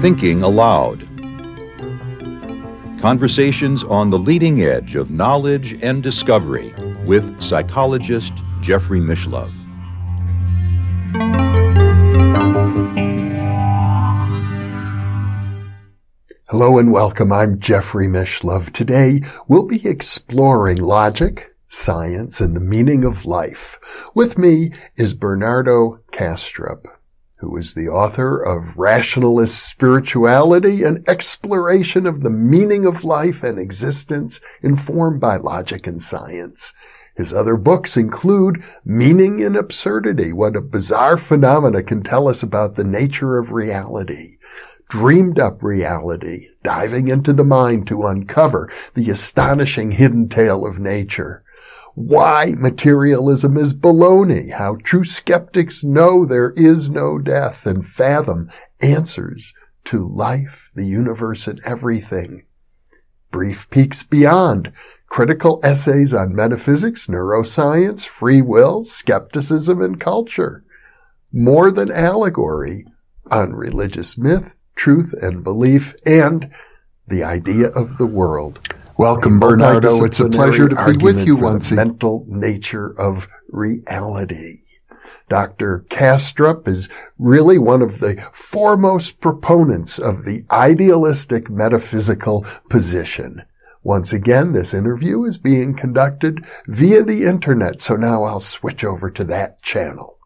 Thinking Aloud. Conversations on the leading edge of knowledge and discovery with psychologist Jeffrey Mishlove. Hello and welcome. I'm Jeffrey Mishlove. Today we'll be exploring logic, science, and the meaning of life. With me is Bernardo Kastrup, who is the author of Rationalist Spirituality, an exploration of the meaning of life and existence informed by logic and science. His other books include Meaning in Absurdity, What a Bizarre Phenomena Can Tell Us About the Nature of Reality, Dreamed Up Reality, Diving into the Mind to Uncover the Astonishing Hidden Tale of Nature, Why Materialism is Baloney, How True Skeptics Know There Is No Death and Fathom Answers to Life, the Universe, and Everything, Brief Peeks Beyond, Critical Essays on Metaphysics, Neuroscience, Free Will, Skepticism, and Culture, More Than Allegory, on Religious Myth, Truth and Belief, and The Idea of the World. Welcome, Bernardo. It's a pleasure to be with you once again. Mental nature of reality. Dr. Kastrup is really one of the foremost proponents of the idealistic metaphysical position. Once again, this interview is being conducted via the internet, so now I'll switch over to that channel.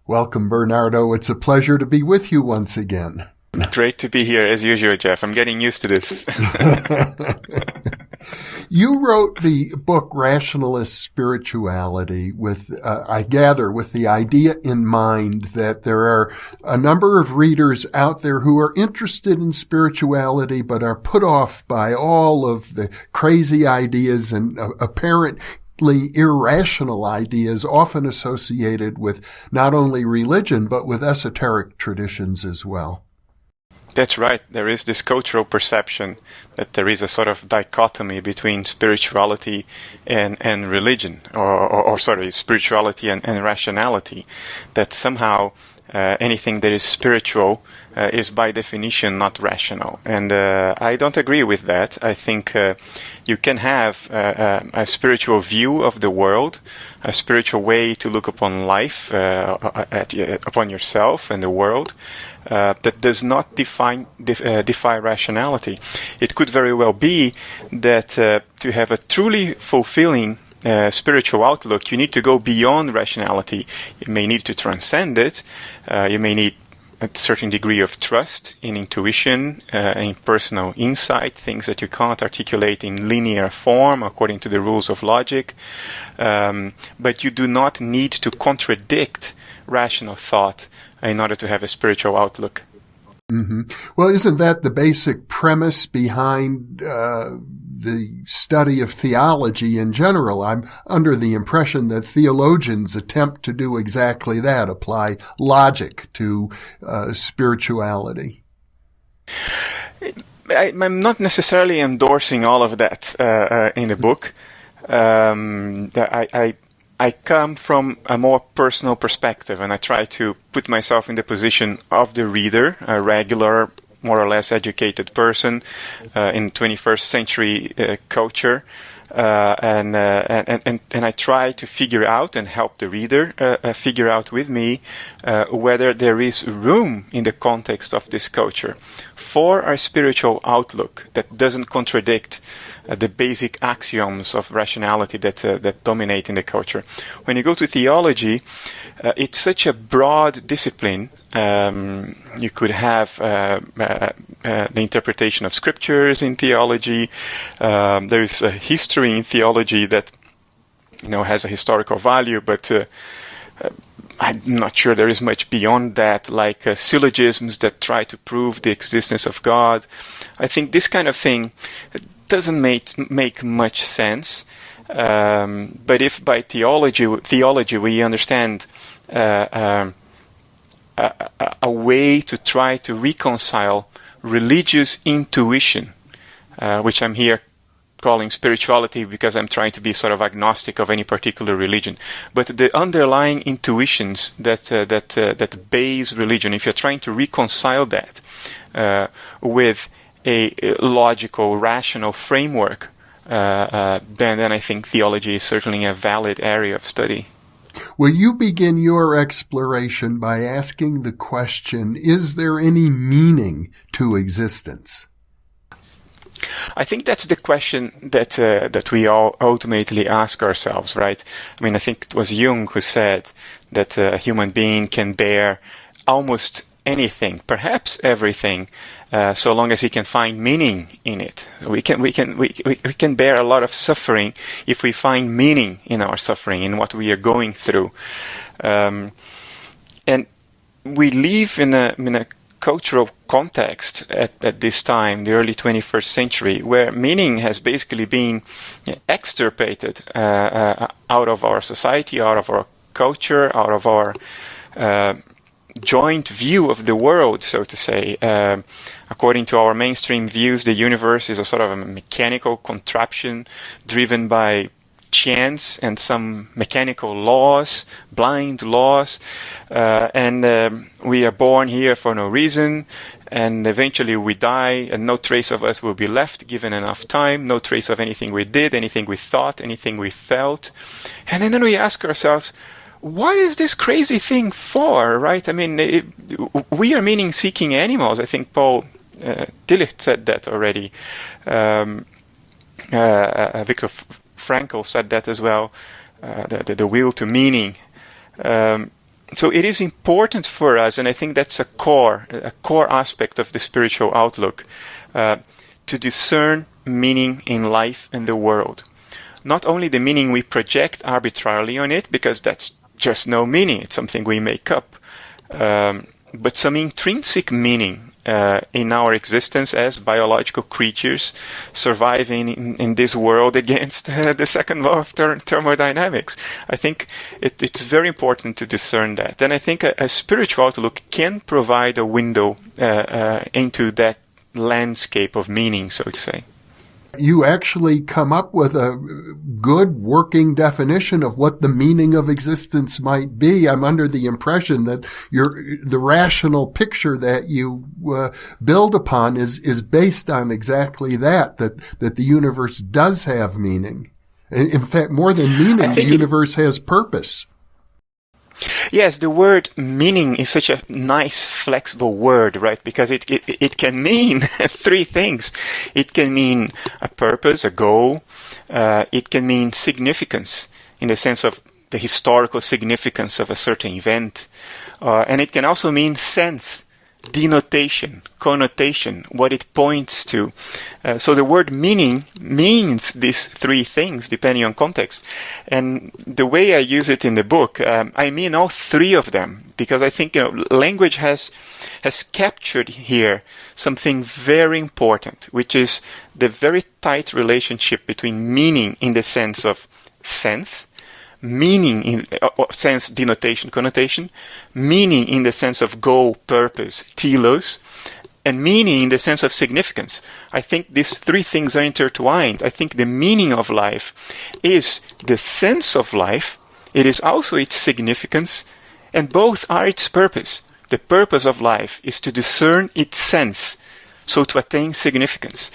Welcome, Bernardo. It's a pleasure to be with you once again. Great to be here, as usual, Jeff. I'm getting used to this. You wrote the book Rationalist Spirituality with, I gather, with the idea in mind that there are a number of readers out there who are interested in spirituality but are put off by all of the crazy ideas and apparently irrational ideas often associated with not only religion but with esoteric traditions as well. That's right. There is this cultural perception that there is a sort of dichotomy between spirituality and religion, or spirituality and rationality, that somehow anything that is spiritual is by definition not rational. And I don't agree with that. I think you can have a spiritual view of the world, a spiritual way to look upon life, upon yourself and the world, that does not defy rationality. It could very well be that to have a truly fulfilling spiritual outlook, you need to go beyond rationality. You may need to transcend it. You may need a certain degree of trust in intuition, in personal insight, things that you can't articulate in linear form according to the rules of logic. But you do not need to contradict rational thought in order to have a spiritual outlook. Mm-hmm. Well, isn't that the basic premise behind the study of theology in general? I'm under the impression that theologians attempt to do exactly that, apply logic to spirituality. I'm not necessarily endorsing all of that in the book. I come from a more personal perspective, and I try to put myself in the position of the reader, a regular, more or less educated person in 21st century culture, and I try to figure out and help the reader figure out with me whether there is room in the context of this culture for a spiritual outlook that doesn't contradict the basic axioms of rationality that dominate in the culture. When you go to theology, it's such a broad discipline. You could have the interpretation of scriptures in theology. There is a history in theology that has a historical value, but I'm not sure there is much beyond that, like syllogisms that try to prove the existence of God. I think this kind of thing doesn't make much sense. But if by theology we understand a way to try to reconcile religious intuition, which I'm here calling spirituality because I'm trying to be sort of agnostic of any particular religion. But the underlying intuitions that base religion, if you're trying to reconcile that with a logical, rational framework, then I think theology is certainly a valid area of study. Will you begin your exploration by asking the question, is there any meaning to existence? I think that's the question that we all ultimately ask ourselves, right? I mean, I think it was Jung who said that a human being can bear almost anything, perhaps everything, so long as he can find meaning in it. We can bear a lot of suffering if we find meaning in our suffering, in what we are going through, and we live in a cultural context at this time, the early 21st century, where meaning has basically been extirpated out of our society, out of our culture, out of our joint view of the world, so to say. According to our mainstream views, the universe is a sort of a mechanical contraption driven by chance and some mechanical laws, blind laws, and we are born here for no reason, and eventually we die, and no trace of us will be left given enough time, no trace of anything we did, anything we thought, anything we felt. And then we ask ourselves, what is this crazy thing for, right? I mean, we are meaning-seeking animals. I think Paul Tillich said that already. Viktor Frankl said that as well, the will to meaning. So it is important for us, and I think that's a core aspect of the spiritual outlook, to discern meaning in life and the world. Not only the meaning we project arbitrarily on it, because that's just no meaning, it's something we make up, but some intrinsic meaning in our existence as biological creatures surviving in this world against the second law of thermodynamics. I think it's very important to discern that. And I think a spiritual outlook can provide a window into that landscape of meaning, so to say. You actually come up with a good working definition of what the meaning of existence might be. I'm under the impression that the rational picture that you build upon is based on exactly that the universe does have meaning. In fact, more than meaning, the universe has purpose. Yes, the word meaning is such a nice, flexible word, right? Because it can mean three things. It can mean a purpose, a goal. It can mean significance in the sense of the historical significance of a certain event. And it can also mean sense, denotation, connotation, what it points to. So the word meaning means these three things depending on context. And the way I use it in the book, I mean all three of them, because I think language has captured here something very important, which is the very tight relationship between meaning in the sense of sense, meaning in sense, denotation, connotation, meaning in the sense of goal, purpose, telos, and meaning in the sense of significance. I think these three things are intertwined. I think the meaning of life is the sense of life. It is also its significance, and both are its purpose. The purpose of life is to discern its sense, so to attain significance.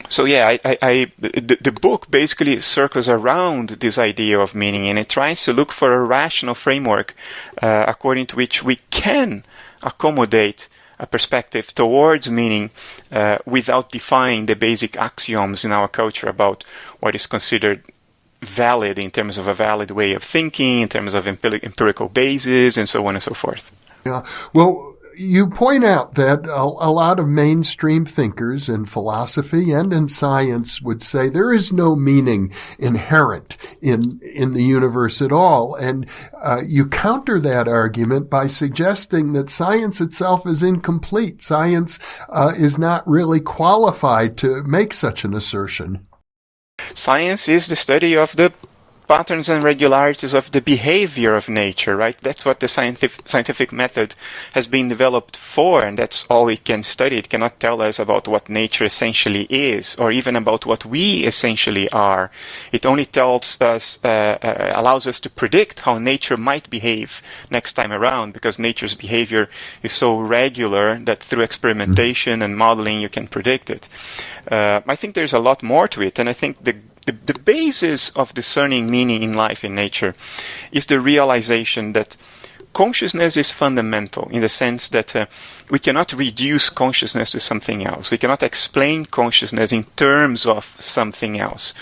So yeah, the book basically circles around this idea of meaning, and it tries to look for a rational framework according to which we can accommodate a perspective towards meaning without defying the basic axioms in our culture about what is considered valid in terms of a valid way of thinking, in terms of empirical basis, and so on and so forth. Yeah. Well, you point out that a lot of mainstream thinkers in philosophy and in science would say there is no meaning inherent in the universe at all. And you counter that argument by suggesting that science itself is incomplete. Science is not really qualified to make such an assertion. Science is the study of the patterns and regularities of the behavior of nature, right? That's what the scientific method has been developed for, and that's all it can study. It cannot tell us about what nature essentially is, or even about what we essentially are. It only tells us, allows us to predict how nature might behave next time around, because nature's behavior is so regular that through experimentation and modeling you can predict it. I think there's a lot more to it, and I think the basis of discerning meaning in life in nature is the realization that consciousness is fundamental, in the sense that we cannot reduce consciousness to something else. We cannot explain consciousness in terms of something else.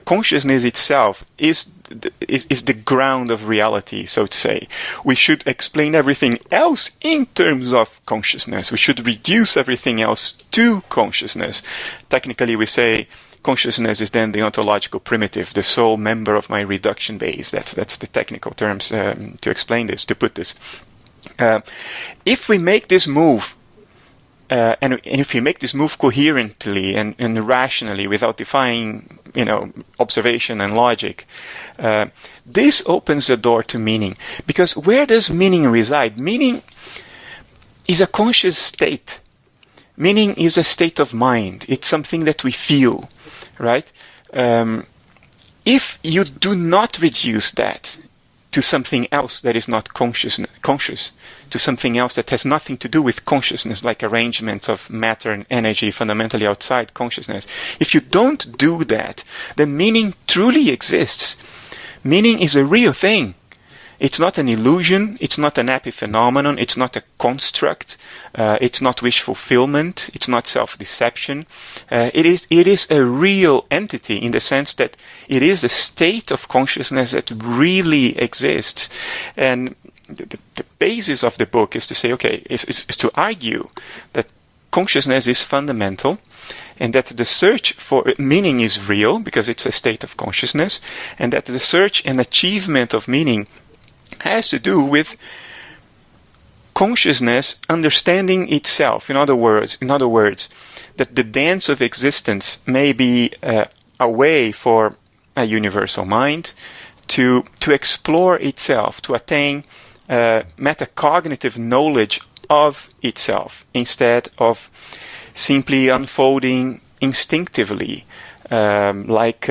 Consciousness itself is the ground of reality, so to say. We should explain everything else in terms of consciousness. We should reduce everything else to consciousness. Technically, we say consciousness is then the ontological primitive, the sole member of my reduction base. That's the technical terms to explain this, to put this. If we make this move, and if we make this move coherently and rationally, without defying, observation and logic, this opens the door to meaning. Because where does meaning reside? Meaning is a conscious state. Meaning is a state of mind. It's something that we feel, right? If you do not reduce that to something else that is not conscious, to something else that has nothing to do with consciousness, like arrangements of matter and energy fundamentally outside consciousness, if you don't do that, then meaning truly exists. Meaning is a real thing. It's not an illusion, it's not an epiphenomenon, it's not a construct, it's not wish fulfillment, it's not self-deception. It is a real entity, in the sense that it is a state of consciousness that really exists. And the basis of the book is to say, okay, is to argue that consciousness is fundamental, and that the search for meaning is real, because it's a state of consciousness, and that the search and achievement of meaning has to do with consciousness understanding itself. In other words, that the dance of existence may be a way for a universal mind to explore itself, to attain metacognitive knowledge of itself, instead of simply unfolding instinctively, like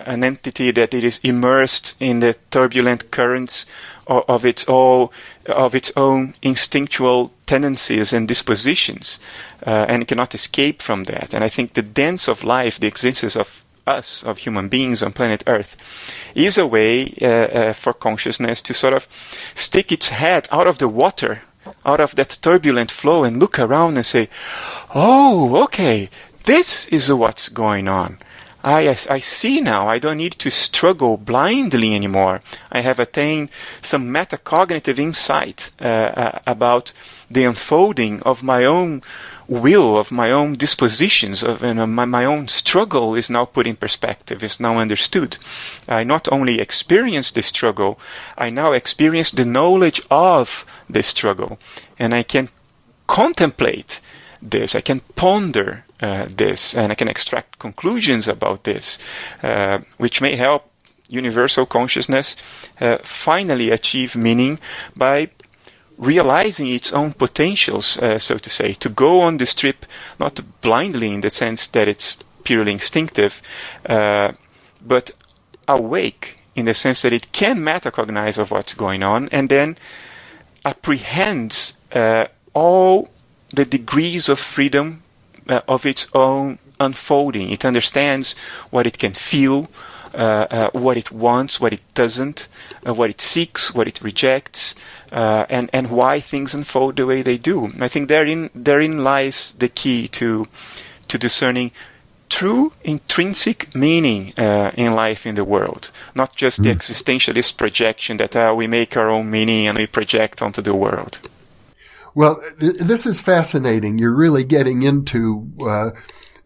an entity that it is immersed in the turbulent currents of its own instinctual tendencies and dispositions, and cannot escape from that. And I think the dance of life, the existence of us, of human beings on planet Earth, is a way for consciousness to sort of stick its head out of the water, out of that turbulent flow, and look around and say, oh, okay, this is what's going on. I see now. I don't need to struggle blindly anymore. I have attained some metacognitive insight about the unfolding of my own will, of my own dispositions, my own struggle is now put in perspective, is now understood. I not only experience the struggle, I now experience the knowledge of the struggle, and I can contemplate this, I can ponder this, and I can extract conclusions about this, which may help universal consciousness finally achieve meaning by realizing its own potentials, so to say, to go on this trip not blindly in the sense that it's purely instinctive, but awake in the sense that it can metacognize of what's going on, and then apprehends all the degrees of freedom of its own unfolding. It understands what it can feel, what it wants, what it doesn't, what it seeks, what it rejects, and why things unfold the way they do. I think therein lies the key to discerning true intrinsic meaning in life, in the world, not just the existentialist projection that we make our own meaning and we project onto the world. Well, this is fascinating. You're really getting into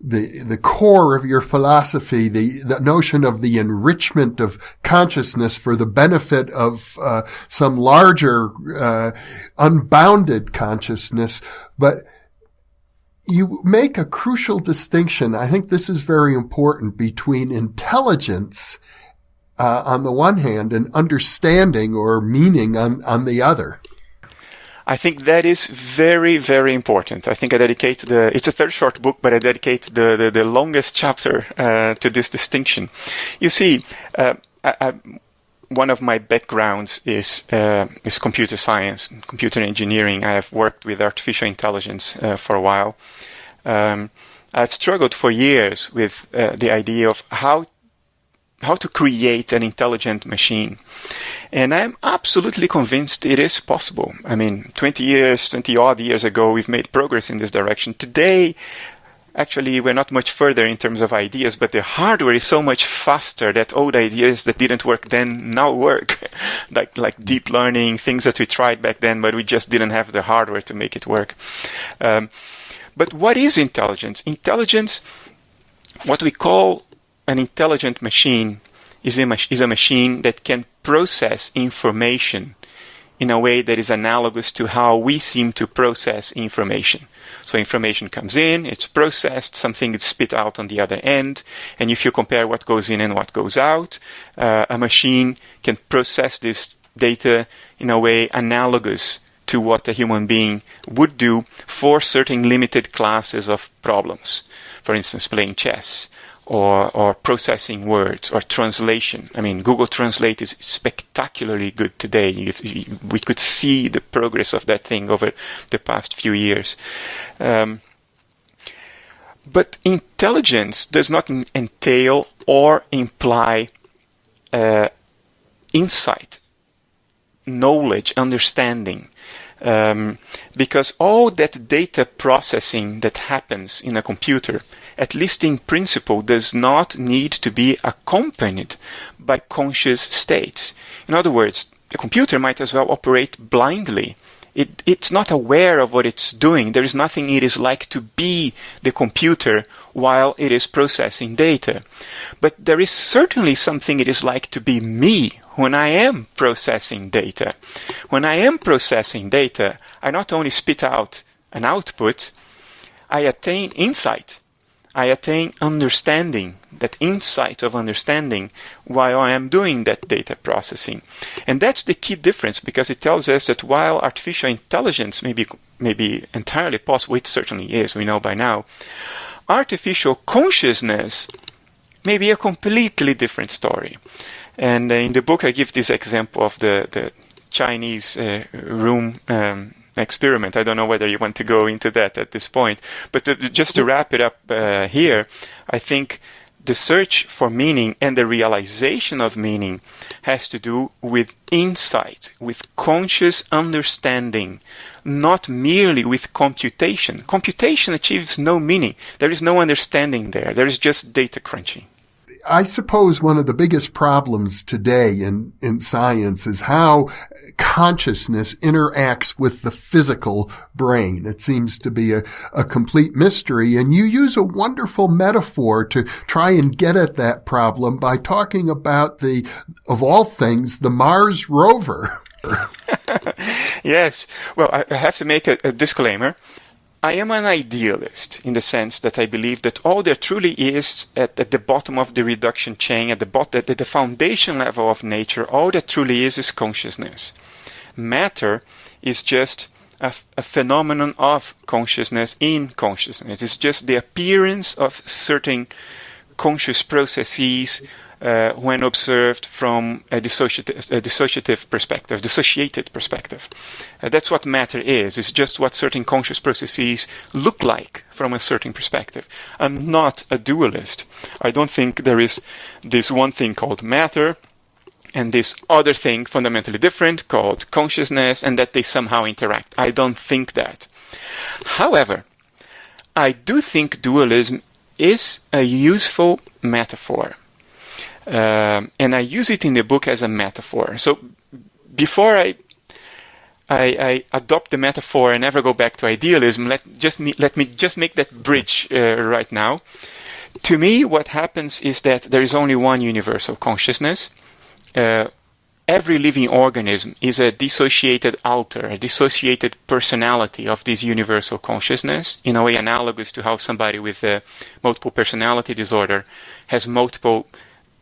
the core of your philosophy, the notion of the enrichment of consciousness for the benefit of some larger unbounded consciousness. But you make a crucial distinction. I think this is very important between intelligence on the one hand and understanding or meaning on the other. I think that is very, very important. I think I dedicate it's a very short book, but I dedicate the longest chapter to this distinction. You see, one of my backgrounds is computer science, computer engineering. I have worked with artificial intelligence for a while. I've struggled for years with the idea of how to create an intelligent machine. And I'm absolutely convinced it is possible. I mean, 20 odd years ago, we've made progress in this direction. Today, actually, we're not much further in terms of ideas, but the hardware is so much faster that old ideas that didn't work then now work. like deep learning, things that we tried back then, but we just didn't have the hardware to make it work. But what is intelligence? Intelligence, what we call an intelligent machine, is a machine that can process information in a way that is analogous to how we seem to process information. So information comes in, it's processed, something is spit out on the other end, and if you compare what goes in and what goes out, a machine can process this data in a way analogous to what a human being would do for certain limited classes of problems. For instance, playing chess, or processing words, or translation. I mean, Google Translate is spectacularly good today. We could see the progress of that thing over the past few years. But intelligence does not entail or imply insight, knowledge, understanding. Because all that data processing that happens in a computer, at least in principle, does not need to be accompanied by conscious states. In other words, the computer might as well operate blindly. It's not aware of what it's doing. There is nothing it is like to be the computer while it is processing data. But there is certainly something it is like to be me when I am processing data. When I am processing data, I not only spit out an output, I attain insight. I attain understanding, that insight of understanding while I am doing that data processing. And that's the key difference, because it tells us that while artificial intelligence may be entirely possible, it certainly is, we know by now, artificial consciousness may be a completely different story. And in the book I give this example of the Chinese room experiment. I don't know whether you want to go into that at this point, but just to wrap it up here, I think the search for meaning and the realization of meaning has to do with insight, with conscious understanding, not merely with computation. Computation achieves no meaning. There is no understanding there. There is just data crunching. I suppose one of the biggest problems today in science is how consciousness interacts with the physical brain. It seems to be a complete mystery, and you use a wonderful metaphor to try and get at that problem by talking about of all things, the Mars Rover. Yes. Well, I have to make a disclaimer. I am an idealist in the sense that I believe that all there truly is at the bottom of the reduction chain, at the foundation level of nature, all that truly is consciousness. Matter is just a phenomenon of consciousness in consciousness. It's just the appearance of certain conscious processes when observed from a dissociated perspective. That's what matter is. It's just what certain conscious processes look like from a certain perspective. I'm not a dualist. I don't think there is this one thing called matter and this other thing fundamentally different called consciousness, and that they somehow interact. I don't think that. However, I do think dualism is a useful metaphor. And I use it in the book as a metaphor. So before I adopt the metaphor and never go back to idealism, let me just make that bridge right now. To me, what happens is that there is only one universal consciousness. every living organism is a dissociated alter, a dissociated personality of this universal consciousness, in a way analogous to how somebody with a multiple personality disorder has multiple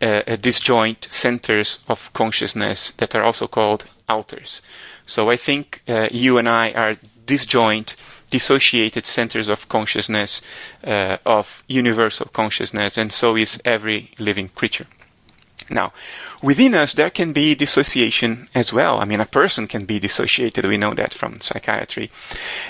disjoint centers of consciousness that are also called alters. So I think you and I are disjoint, dissociated centers of consciousness, of universal consciousness, and so is every living creature. Now, within us, there can be dissociation as well. I mean, a person can be dissociated. We know that from psychiatry.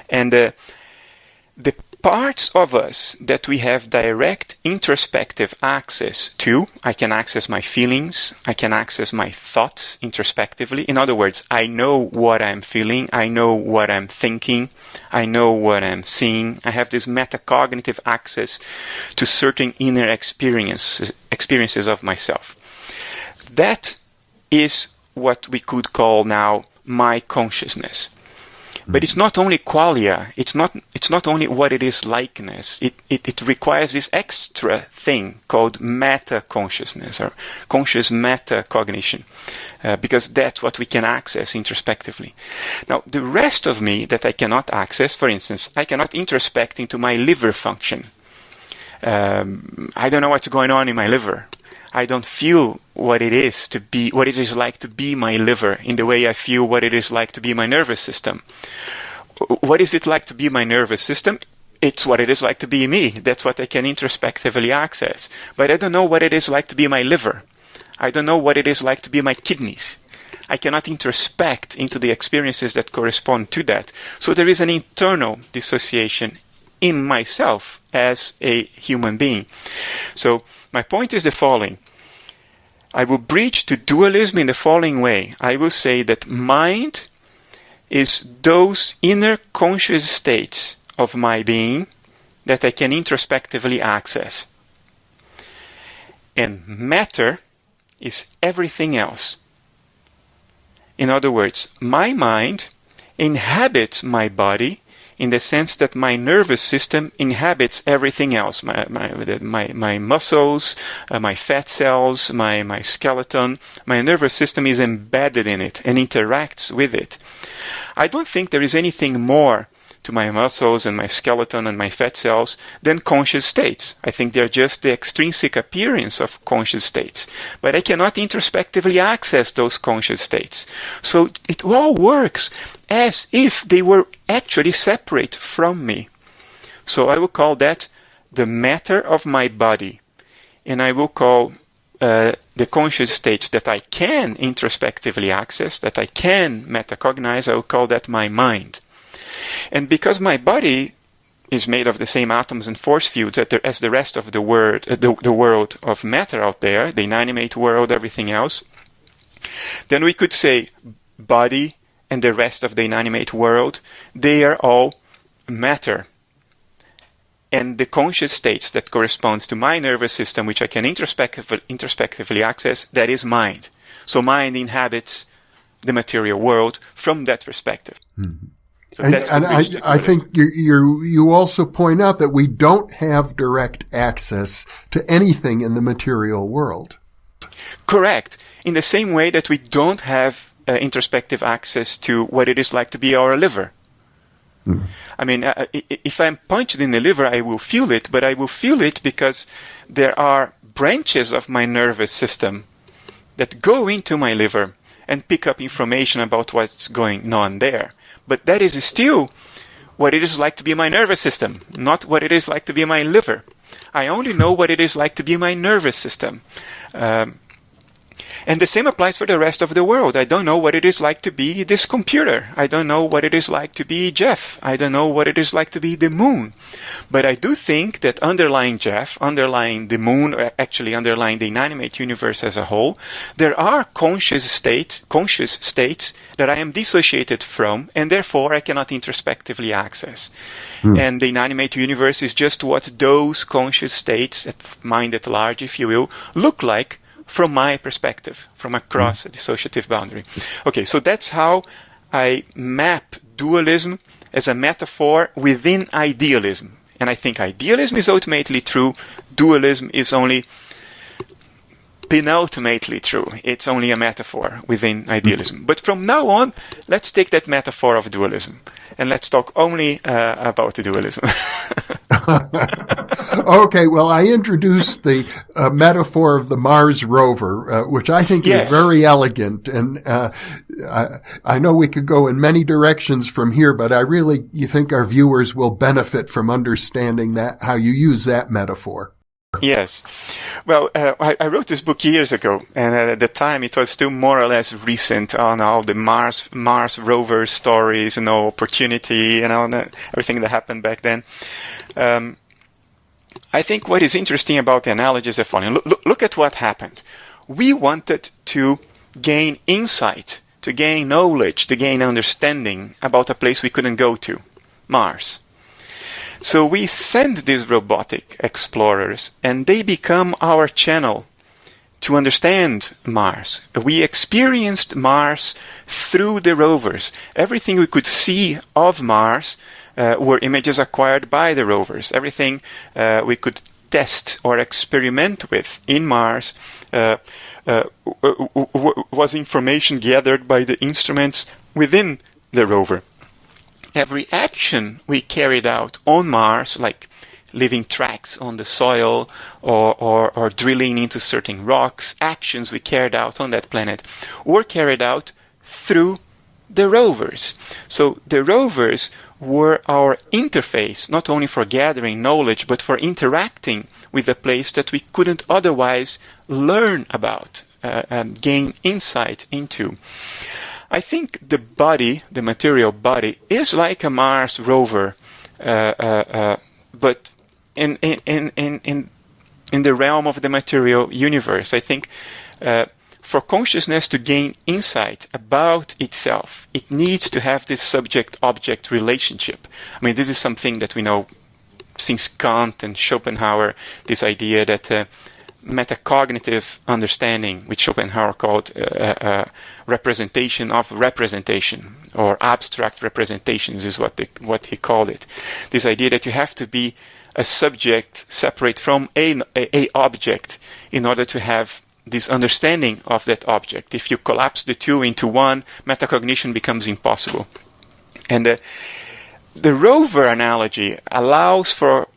And the parts of us that we have direct introspective access to, I can access my feelings, I can access my thoughts introspectively. In other words, I know what I'm feeling, I know what I'm thinking, I know what I'm seeing. I have this meta-cognitive access to certain inner experiences of myself. That is what we could call now my consciousness. But it's not only qualia, it's not only what it is likeness, it requires this extra thing called meta-consciousness, or conscious meta-cognition, because that's what we can access introspectively. Now, the rest of me that I cannot access, for instance, I cannot introspect into my liver function. I don't know what's going on in my liver. I don't feel what it is like to be my liver in the way I feel what it is like to be my nervous system. What is it like to be my nervous system? It's what it is like to be me. That's what I can introspectively access. But I don't know what it is like to be my liver. I don't know what it is like to be my kidneys. I cannot introspect into the experiences that correspond to that. So there is an internal dissociation in myself as a human being. So my point is the following. I will bridge to dualism in the following way. I will say that mind is those inner conscious states of my being that I can introspectively access. And matter is everything else. In other words, my mind inhabits my body in the sense that my nervous system inhabits everything else. My muscles, my fat cells, my skeleton, my nervous system is embedded in it and interacts with it. I don't think there is anything more to my muscles and my skeleton and my fat cells than conscious states. I think they're just the extrinsic appearance of conscious states. But I cannot introspectively access those conscious states. So it all works as if they were actually separate from me. So I will call that the matter of my body. And I will call the conscious states that I can introspectively access, that I can metacognize, I will call that my mind. And because my body is made of the same atoms and force fields as the rest of the world of matter out there, the inanimate world, everything else, then we could say body and the rest of the inanimate world, they are all matter. And the conscious states that corresponds to my nervous system, which I can introspectively access, that is mind. So mind inhabits the material world from that perspective. Mm-hmm. So and I think you also point out that we don't have direct access to anything in the material world. Correct. In the same way that we don't have introspective access to what it is like to be our liver. Mm. I mean, if I'm punched in the liver, I will feel it, but I will feel it because there are branches of my nervous system that go into my liver and pick up information about what's going on there. But that is still what it is like to be my nervous system, not what it is like to be my liver. I only know what it is like to be my nervous system. And the same applies for the rest of the world. I don't know what it is like to be this computer. I don't know what it is like to be Jeff. I don't know what it is like to be the moon. But I do think that underlying Jeff, underlying the moon, or actually underlying the inanimate universe as a whole, there are conscious states that I am dissociated from, and therefore I cannot introspectively access. And the inanimate universe is just what those conscious states, mind at large, if you will, look like from my perspective, from across a dissociative boundary. Okay, so that's how I map dualism as a metaphor within idealism. And I think idealism is ultimately true. Dualism is only penultimately true. It's only a metaphor within idealism. But from now on, let's take that metaphor of dualism and let's talk only about the dualism. Okay, well, I introduced the metaphor of the Mars Rover, which I think is very elegant. And I know we could go in many directions from here, but you think our viewers will benefit from understanding that, how you use that metaphor. Yes. Well, I wrote this book years ago, and at the time it was still more or less recent on all the Mars Rover stories, Opportunity, everything that happened back then. I think what is interesting about the analogy is the following. Look at what happened. We wanted to gain insight, to gain knowledge, to gain understanding about a place we couldn't go to, Mars. So we send these robotic explorers, and they become our channel to understand Mars. We experienced Mars through the rovers. Everything we could see of Mars were images acquired by the rovers. Everything we could test or experiment with in Mars was information gathered by the instruments within the rover. Every action we carried out on Mars, like leaving tracks on the soil or drilling into certain rocks, actions we carried out on that planet, were carried out through the rovers. So the rovers were our interface, not only for gathering knowledge, but for interacting with a place that we couldn't otherwise learn about, gain insight into. I think the body, the material body, is like a Mars rover, but in the realm of the material universe. I think for consciousness to gain insight about itself, it needs to have this subject-object relationship. I mean, this is something that we know since Kant and Schopenhauer, this idea that meta-cognitive understanding, which Schopenhauer called representation of representation, or abstract representations is what he called it. This idea that you have to be a subject separate from a object in order to have this understanding of that object. If you collapse the two into one, metacognition becomes impossible. And the rover analogy allows for,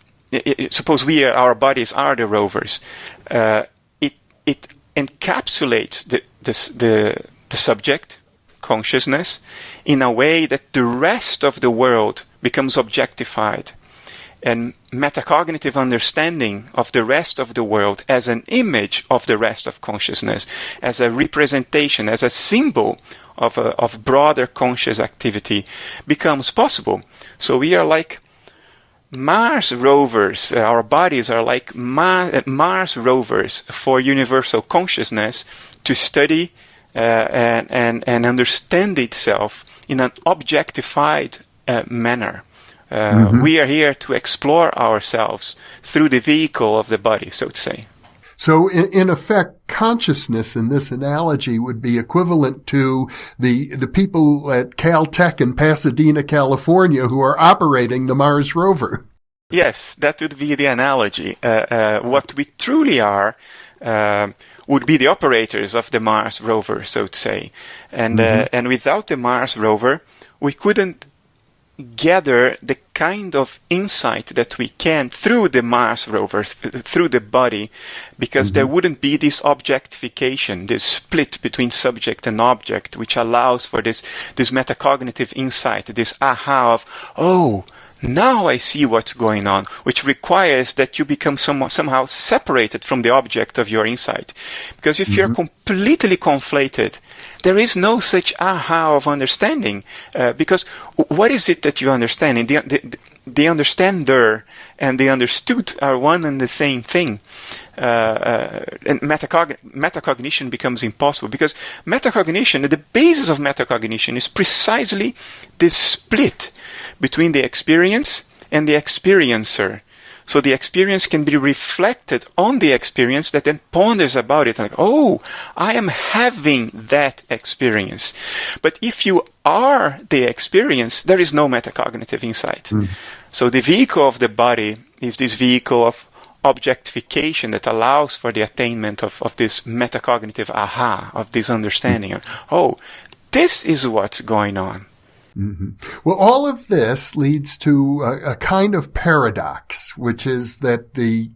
suppose our bodies are the rovers, it encapsulates the subject, consciousness, in a way that the rest of the world becomes objectified. And metacognitive understanding of the rest of the world as an image of the rest of consciousness, as a representation, as a symbol of broader conscious activity becomes possible. So we are like Mars rovers. Our bodies are like Mars rovers for universal consciousness to study and understand itself in an objectified manner. We are here to explore ourselves through the vehicle of the body, so to say. So in effect, consciousness in this analogy would be equivalent to the people at Caltech in Pasadena, California, who are operating the Mars Rover. Yes, that would be the analogy. What we truly are would be the operators of the Mars Rover, so to say. And without the Mars Rover, we couldn't gather the kind of insight that we can through the Mars rover, through the body, because there wouldn't be this objectification, this split between subject and object, which allows for this metacognitive insight, this aha of, oh, now I see what's going on, which requires that you become somehow separated from the object of your insight. Because if you're completely conflated, there is no such aha of understanding. Because what is it that you understand? The understander and the understood are one and the same thing. And metacognition becomes impossible, because metacognition, the basis of metacognition is precisely this split between the experience and the experiencer. So the experience can be reflected on the experience that then ponders about it, like, oh, I am having that experience. But if you are the experience, there is no metacognitive insight. So the vehicle of the body is this vehicle of objectification that allows for the attainment of this metacognitive aha, of this understanding of, oh, this is what's going on. Mm-hmm. Well, all of this leads to a kind of paradox, which is that the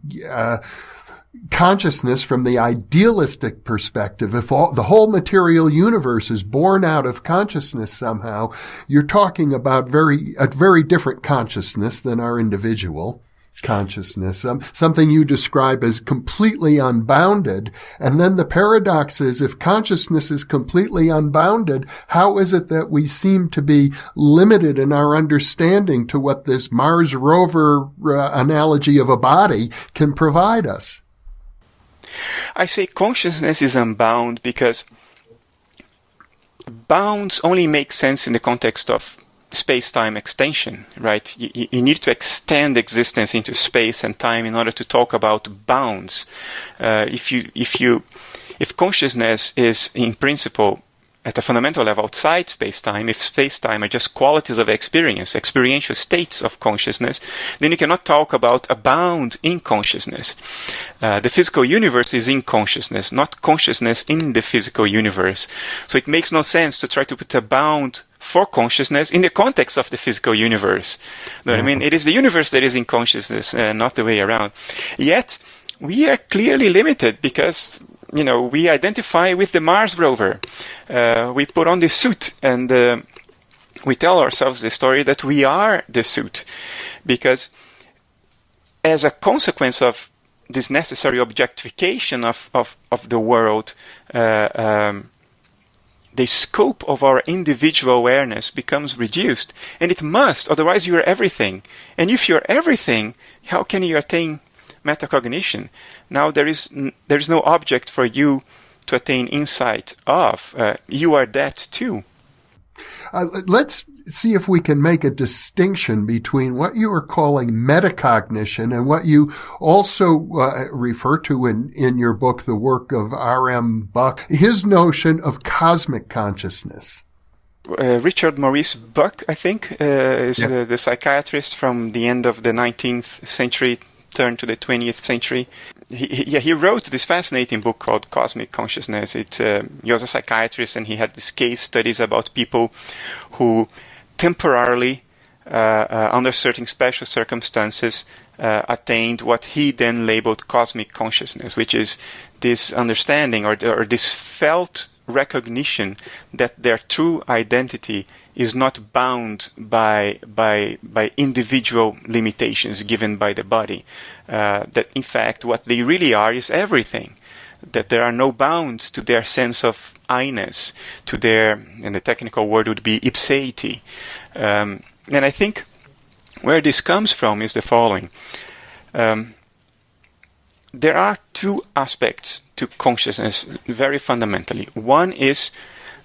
consciousness from the idealistic perspective, if the whole material universe is born out of consciousness somehow, you're talking about a very different consciousness than our individual consciousness, something you describe as completely unbounded. And then the paradox is, if consciousness is completely unbounded, how is it that we seem to be limited in our understanding to what this Mars Rover analogy of a body can provide us? I say consciousness is unbound because bounds only make sense in the context of space-time extension, right? You need to extend existence into space and time in order to talk about bounds. If consciousness is in principle at a fundamental level outside space-time, if space-time are just qualities of experience, experiential states of consciousness, then you cannot talk about a bound in consciousness. The physical universe is in consciousness, not consciousness in the physical universe. So it makes no sense to try to put a bound for consciousness in the context of the physical universe. You know what I mean? It is the universe that is in consciousness, not the way around. Yet, we are clearly limited because, we identify with the Mars Rover. We put on the suit and we tell ourselves the story that we are the suit. Because as a consequence of this necessary objectification of the world, the scope of our individual awareness becomes reduced. And it must, otherwise you are everything. And if you're everything, how can you attain metacognition? Now there is no object for you to attain insight of. You are that too. Let's see if we can make a distinction between what you are calling metacognition and what you also refer to in your book, the work of R.M. Buck, his notion of cosmic consciousness. Richard Maurice Buck, I think, is the psychiatrist from the end of the 19th century, turn to the 20th century. He wrote this fascinating book called Cosmic Consciousness. He was a psychiatrist, and he had these case studies about people who temporarily, under certain special circumstances, attained what he then labeled cosmic consciousness, which is this understanding or this felt recognition that their true identity is not bound by individual limitations given by the body. That in fact what they really are is everything. That there are no bounds to their sense of I-ness, to their, and the technical word would be ipseity. And I think where this comes from is the following. There are two aspects to consciousness very fundamentally. One is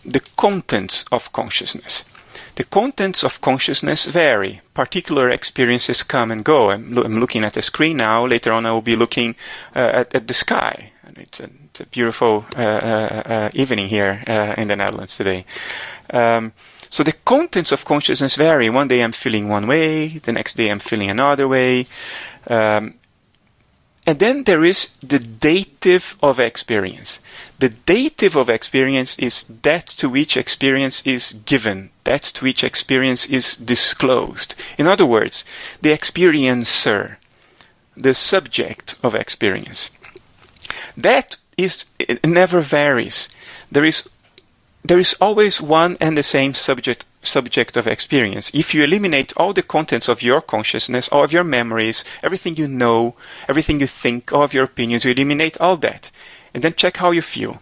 the contents of consciousness. The contents of consciousness vary. Particular experiences come and go. I'm looking at the screen now. Later on I will be looking at the sky. And it's a beautiful evening here in the Netherlands today. So the contents of consciousness vary. One day I'm feeling one way, the next day I'm feeling another way. And then there is the dative of experience. The dative of experience is that to which experience is given, that to which experience is disclosed. In other words, the experiencer, the subject of experience. That is, it never varies. There is always one and the same subject of experience. If you eliminate all the contents of your consciousness, all of your memories, everything you know, everything you think, all of your opinions, you eliminate all that. And then check how you feel.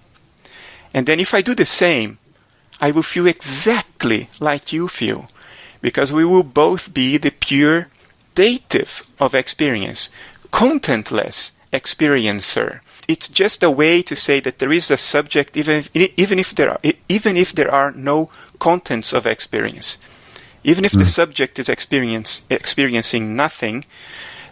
And then if I do the same, I will feel exactly like you feel. Because we will both be the pure dative of experience, contentless experiencer. It's just a way to say that there is a subject, even if there are no contents of experience. Even if the subject is experiencing nothing,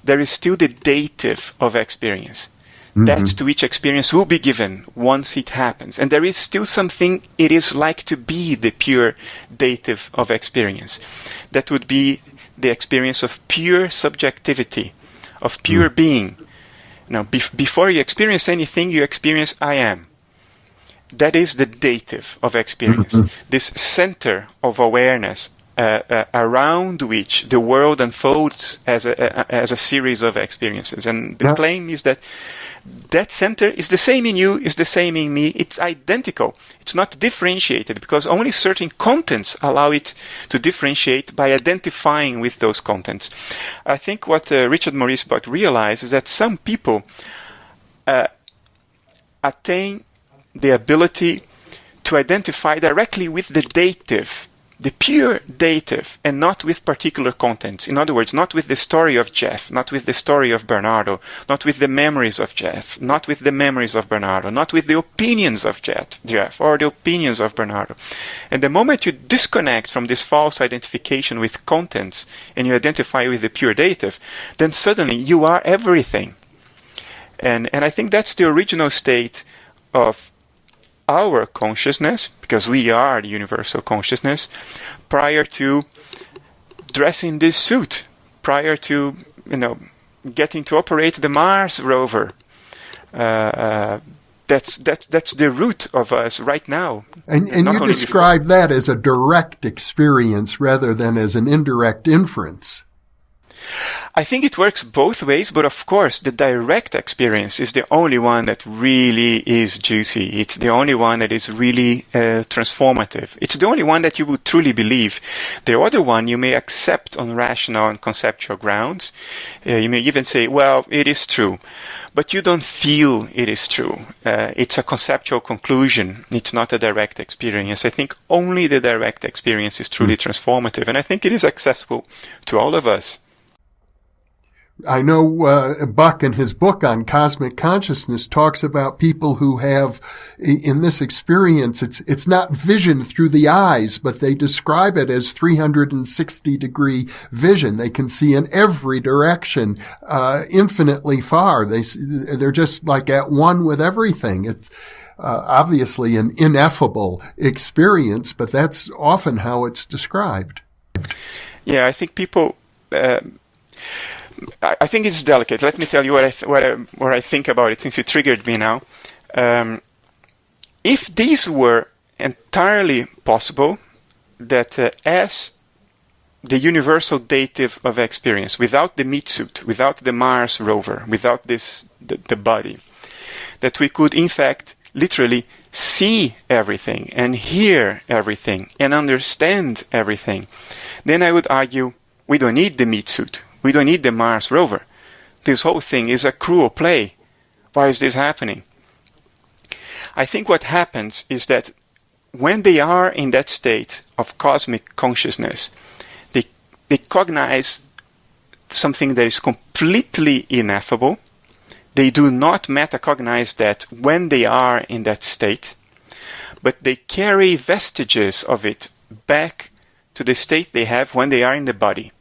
there is still the dative of experience. That to which experience will be given once it happens. And there is still something it is like to be the pure dative of experience. That would be the experience of pure subjectivity, of pure being. Before you experience anything, you experience I am. That is the dative of experience. This center of awareness around which the world unfolds as a series of experiences. And the claim is that center is the same in you, is the same in me. It's identical. It's not differentiated because only certain contents allow it to differentiate by identifying with those contents. I think what Richard Maurice Buck realized is that some people attain the ability to identify directly with the dative, the pure dative, and not with particular contents. In other words, not with the story of Jeff, not with the story of Bernardo, not with the memories of Jeff, not with the memories of Bernardo, not with the opinions of Jeff or the opinions of Bernardo. And the moment you disconnect from this false identification with contents and you identify with the pure dative, then suddenly you are everything. And I think that's the original state of our consciousness, because we are the universal consciousness, prior to dressing this suit, prior to getting to operate the Mars Rover. That's the root of us right now. And you describe that as a direct experience rather than as an indirect inference. I think it works both ways, but of course the direct experience is the only one that really is juicy. It's the only one that is really transformative. It's the only one that you would truly believe. The other one you may accept on rational and conceptual grounds. You may even say, well, it is true. But you don't feel it is true. It's a conceptual conclusion. It's not a direct experience. I think only the direct experience is truly transformative. And I think it is accessible to all of us. I know Buck in his book on cosmic consciousness talks about people who have, in this experience, it's not vision through the eyes, but they describe it as 360-degree vision. They can see in every direction, infinitely far. They're just like at one with everything. It's obviously an ineffable experience, but that's often how it's described. Yeah, I think people. I think it's delicate. Let me tell you what I think about it, since you triggered me now. If these were entirely possible, that as the universal dative of experience, without the meat suit, without the Mars Rover, without the body, that we could in fact literally see everything and hear everything and understand everything, then I would argue we don't need the meat suit. We don't need the Mars Rover. This whole thing is a cruel play. Why is this happening? I think what happens is that when they are in that state of cosmic consciousness, they cognize something that is completely ineffable. They do not meta-cognize that when they are in that state, but they carry vestiges of it back to the state they have when they are in the body.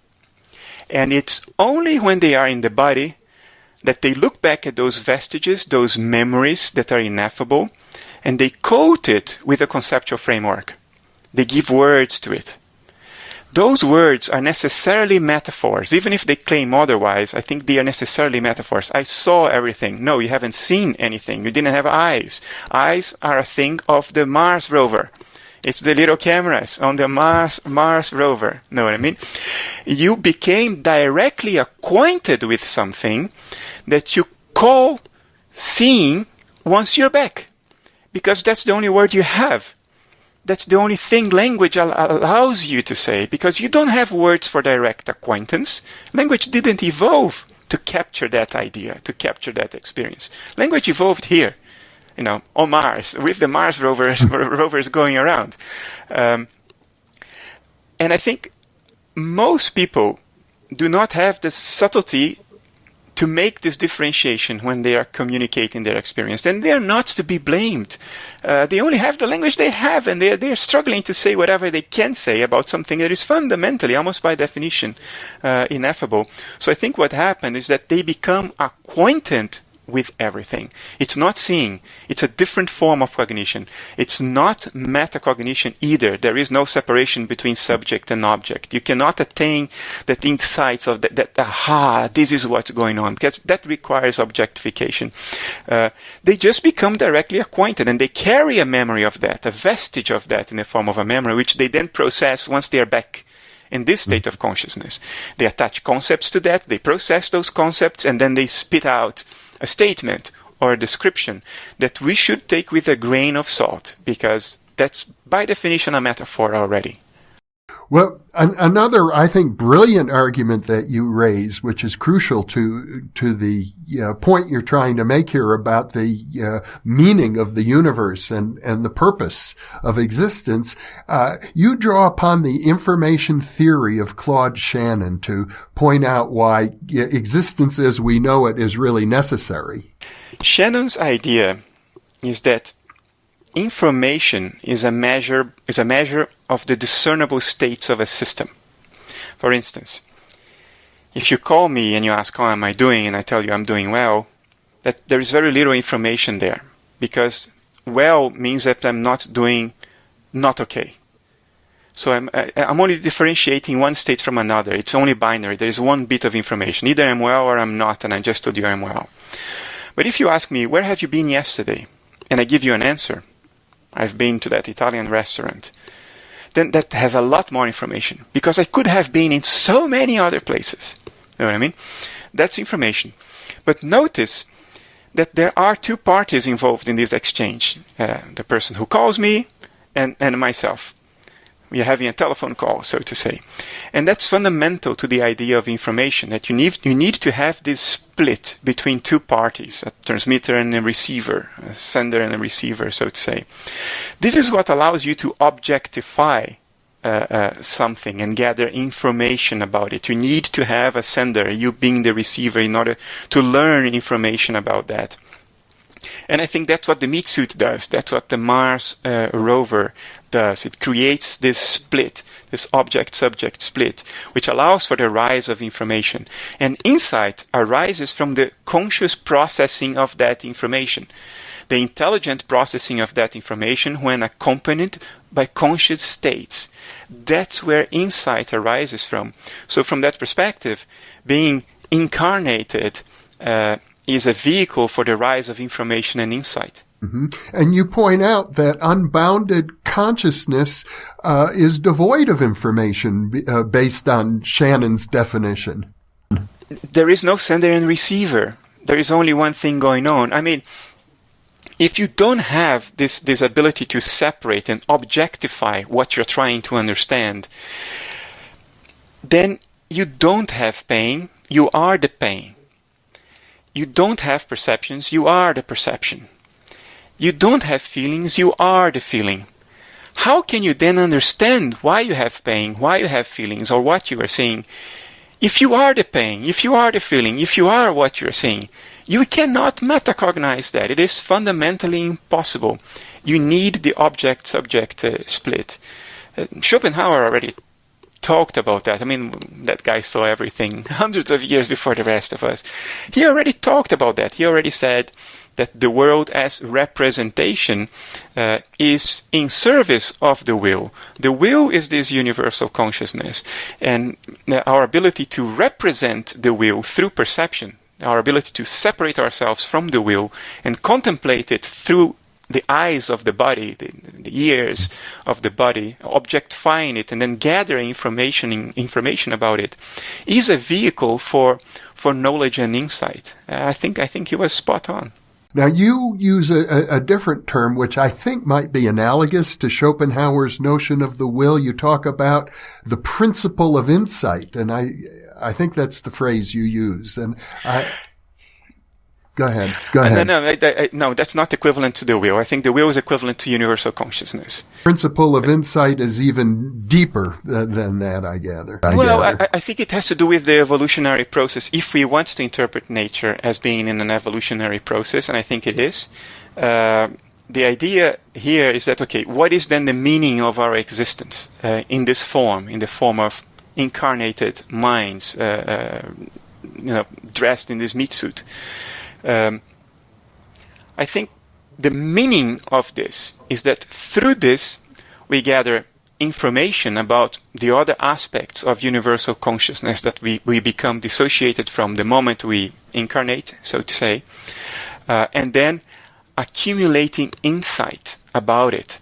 And it's only when they are in the body that they look back at those vestiges, those memories that are ineffable, and they coat it with a conceptual framework. They give words to it. Those words are necessarily metaphors. Even if they claim otherwise, I think they are necessarily metaphors. I saw everything. No, you haven't seen anything. You didn't have eyes. Eyes are a thing of the Mars Rover. It's the little cameras on the Mars Rover. Know what I mean? You became directly acquainted with something that you call seeing once you're back. Because that's the only word you have. That's the only thing language allows you to say. Because you don't have words for direct acquaintance. Language didn't evolve to capture that idea, to capture that experience. Language evolved here. On Mars, with the Mars rovers going around. And I think most people do not have the subtlety to make this differentiation when they are communicating their experience. And they are not to be blamed. They only have the language they have, and they're struggling to say whatever they can say about something that is fundamentally, almost by definition, ineffable. So I think what happened is that they become acquainted with everything. It's not seeing. It's a different form of cognition. It's not meta-cognition either. There is no separation between subject and object. You cannot attain that insights of that, this is what's going on, because that requires objectification. They just become directly acquainted, and they carry a memory of that, a vestige of that in the form of a memory, which they then process once they are back in this state of consciousness. They attach concepts to that, they process those concepts, and then they spit out a statement or a description that we should take with a grain of salt, because that's by definition a metaphor already. Well, another, I think, brilliant argument that you raise, which is crucial to the point you're trying to make here about the meaning of the universe and the purpose of existence, you draw upon the information theory of Claude Shannon to point out why existence as we know it is really necessary. Shannon's idea is that information is a measure of the discernible states of a system. For instance, if you call me and you ask, how am I doing? And I tell you I'm doing well, that there is very little information there, because well means that I'm not doing not okay. So I'm only differentiating one state from another. It's only binary. There is one bit of information. Either I'm well or I'm not, and I just told you I'm well. But if you ask me, where have you been yesterday? And I give you an answer, I've been to that Italian restaurant, then that has a lot more information, because I could have been in so many other places. You know what I mean? That's information. But notice that there are two parties involved in this exchange. The person who calls me and myself. We are having a telephone call, so to say. And that's fundamental to the idea of information, that you need to have this split between two parties, a transmitter and a receiver, a sender and a receiver, so to say. This is what allows you to objectify something and gather information about it. You need to have a sender, you being the receiver, in order to learn information about that. And I think that's what the meat suit does. That's what the Mars Rover does. It creates this split, this object-subject split, which allows for the rise of information. And insight arises from the conscious processing of that information. The intelligent processing of that information when accompanied by conscious states. That's where insight arises from. So from that perspective, being incarnated is a vehicle for the rise of information and insight. Mm-hmm. And you point out that unbounded consciousness is devoid of information based on Shannon's definition. There is no sender and receiver. There is only one thing going on. I mean, if you don't have this ability to separate and objectify what you're trying to understand, then you don't have pain, you are the pain. You don't have perceptions, you are the perception. You don't have feelings, you are the feeling. How can you then understand why you have pain, why you have feelings, or what you are seeing? If you are the pain, if you are the feeling, if you are what you are seeing, you cannot metacognize that. It is fundamentally impossible. You need the object-subject split. Schopenhauer already talked about that. I mean, that guy saw everything hundreds of years before the rest of us. He already talked about that. He already said that the world as representation is in service of the will. The will is this universal consciousness. And our ability to represent the will through perception, our ability to separate ourselves from the will and contemplate it through the eyes of the body, the ears of the body, objectifying it and then gathering information about it, is a vehicle for knowledge and insight. I think he was spot on. Now, you use a different term, which I think might be analogous to Schopenhauer's notion of the will. You talk about the principle of insight, and I think that's the phrase you use. And Go ahead. No, that's not equivalent to the will. I think the will is equivalent to universal consciousness. Principle of insight is even deeper than that, I gather. I think it has to do with the evolutionary process. If we want to interpret nature as being in an evolutionary process, and I think it is, the idea here is that, okay, what is then the meaning of our existence in this form, in the form of incarnated minds, dressed in this meat suit? I think the meaning of this is that through this we gather information about the other aspects of universal consciousness that we become dissociated from the moment we incarnate, so to say, and then accumulating insight about it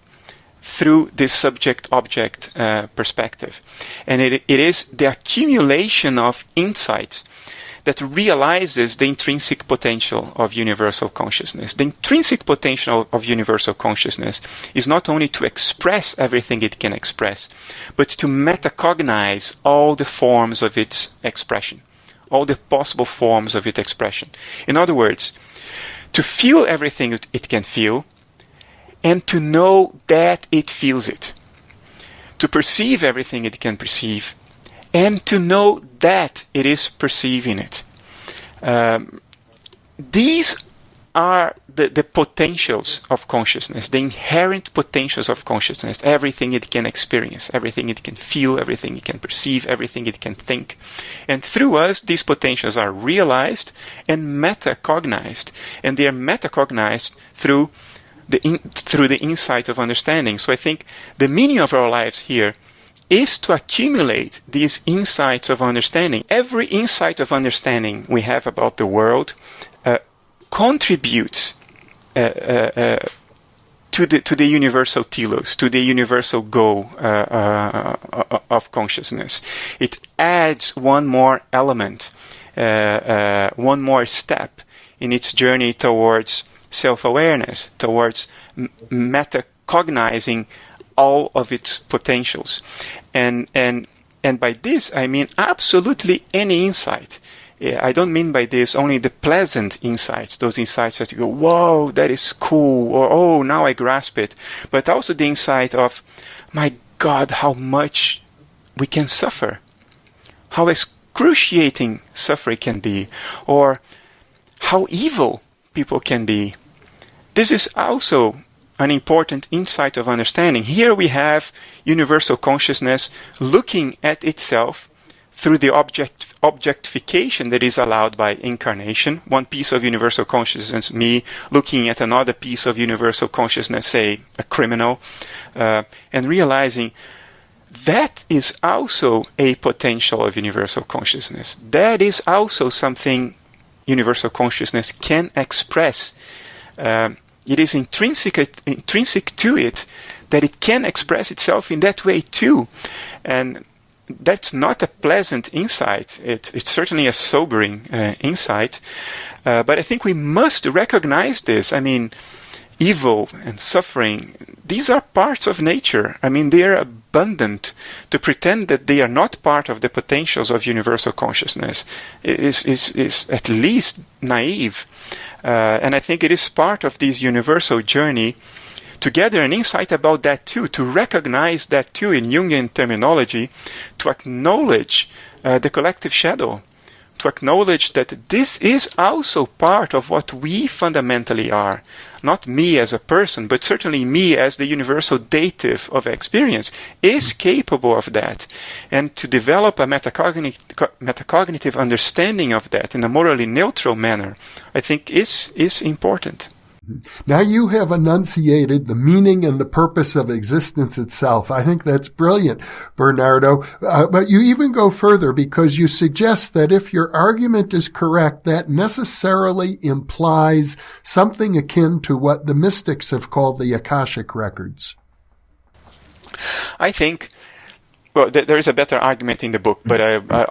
through this subject-object perspective. And it is the accumulation of insights that realizes the intrinsic potential of universal consciousness. The intrinsic potential of universal consciousness is not only to express everything it can express, but to metacognize all the forms of its expression, all the possible forms of its expression. In other words, to feel everything it can feel, and to know that it feels it. To perceive everything it can perceive, and to know that it is perceiving it. These are the potentials of consciousness, the inherent potentials of consciousness, everything it can experience, everything it can feel, everything it can perceive, everything it can think. And through us, these potentials are realized and metacognized, and they are metacognized through the insight of understanding. So I think the meaning of our lives here is to accumulate these insights of understanding. Every insight of understanding we have about the world contributes to the universal telos, to the universal goal of consciousness. It adds one more element, one more step in its journey towards self-awareness, towards metacognizing all of its potentials. And by this, I mean absolutely any insight. I don't mean by this only the pleasant insights, those insights that you go, whoa, that is cool, or oh, now I grasp it. But also the insight of, my God, how much we can suffer, how excruciating suffering can be, or how evil people can be. This is also an important insight of understanding. Here we have universal consciousness looking at itself through the objectification that is allowed by incarnation. One piece of universal consciousness, me, looking at another piece of universal consciousness, say a criminal, and realizing that is also a potential of universal consciousness. That is also something universal consciousness can express. It is intrinsic to it that it can express itself in that way too. And that's not a pleasant insight. It's certainly a sobering insight. But I think we must recognize this. I mean, evil and suffering, these are parts of nature. I mean, they are abundant. To pretend that they are not part of the potentials of universal consciousness is at least naive. And I think it is part of this universal journey to gather an insight about that too, to recognize that too in Jungian terminology, to acknowledge the collective shadow, to acknowledge that this is also part of what we fundamentally are. Not me as a person, but certainly me as the universal dative of experience is capable of that. And to develop a metacognitive understanding of that in a morally neutral manner, I think is important. Now you have enunciated the meaning and the purpose of existence itself. I think that's brilliant, Bernardo. But you even go further because you suggest that if your argument is correct, that necessarily implies something akin to what the mystics have called the Akashic records. I think, well, there is a better argument in the book, but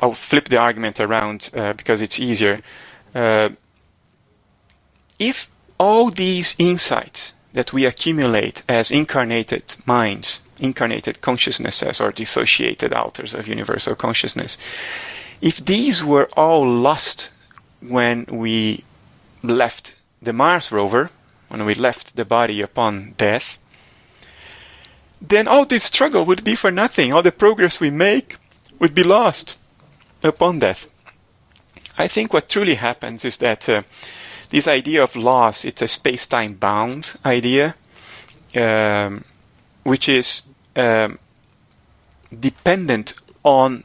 I'll flip the argument around because it's easier. If all these insights that we accumulate as incarnated minds, incarnated consciousnesses, or dissociated alters of universal consciousness, if these were all lost when we left the Mars Rover, when we left the body upon death, then all this struggle would be for nothing. All the progress we make would be lost upon death. I think what truly happens is that this idea of loss, it's a space-time bound idea, which is dependent on